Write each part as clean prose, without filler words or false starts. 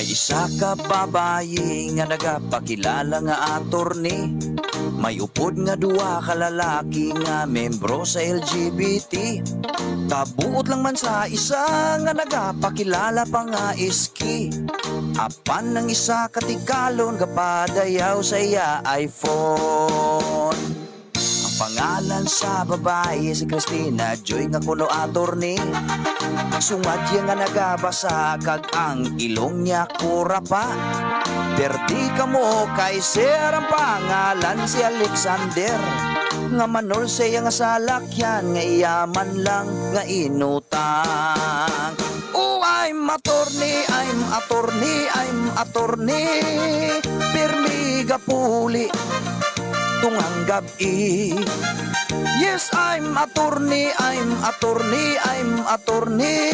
May isa ka babayi nga nagapakilala nga attorney. May upod nga duwa ka lalaki nga membro sa LGBT. Kabuot lang man sa isa nga nagapakilala pa nga iski. Apan ng isa katikalon kapadayaw sa iya iPhone. Ang pangalan sa babae si Christina Joy nga kuno attorney. Sungad niya nga nagabasa kag ang ilong niya kura pa. Perdi ka mo kay sir ang pangalan si Alexander. Nga manol siya nga salakyan nga iyaman lang nga inutang. Oh, I'm attorney, I'm attorney, I'm attorney. Pirmi gapuli tungang gabi. Yes, I'm attorney, I'm attorney, I'm attorney.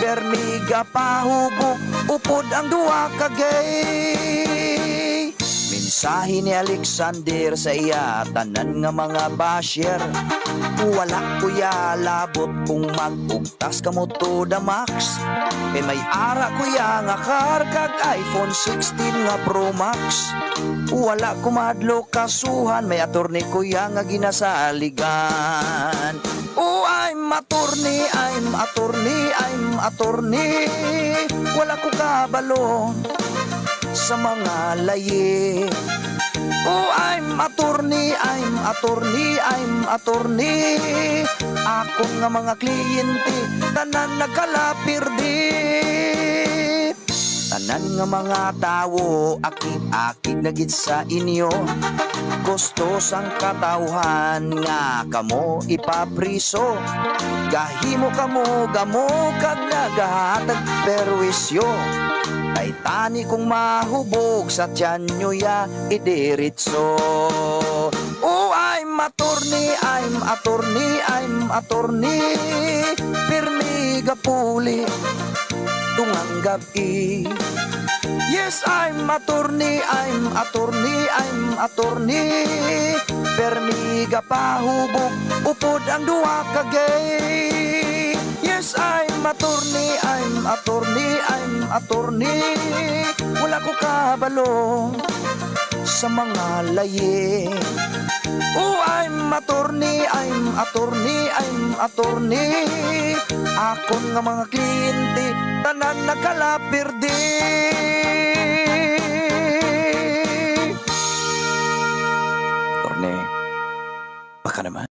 Permiga pahubog, upod ang duwa kagay. Mensahe ni Alexander sa iya, tanan nga mga basher. Wala kuya labot kung mag-ugtas ka mo to the max. E may ara kuya nga karkag iPhone 16 nga Pro Max. Wala kumadlo kasuhan, may attorney kuya nga ginasaligan. Oh, I'm attorney, I'm attorney, I'm attorney. Wala ko kabalo sa mga laye. Oh, I'm attorney, I'm attorney, I'm attorney. Ako nga mga kliyente, tanan nagkalapirdi. Tanan nga mga tao, akit-akit na gid sa inyo. Gustos ang katauhan nga kamo ipapriso. Gahimo kamo, gamo kag nagahatag perwisyo. Ay tani kong mahubog sa tiyan nyo ya idiritso. Oh, I'm attorney, I'm attorney, I'm attorney. Pirmi gapuli tungang gabi. Yes, I'm attorney, I'm attorney, I'm attorney. Permiga pahubog, upod ang duwa kagay. Yes, I'm attorney, I'm attorney, I'm attorney. Wala ko kabalo sa mga laye. Oh, I'm attorney, I'm attorney, I'm attorney. Akon nga mga kliyente, tanan nagkalapirdi. Attorney, baka naman.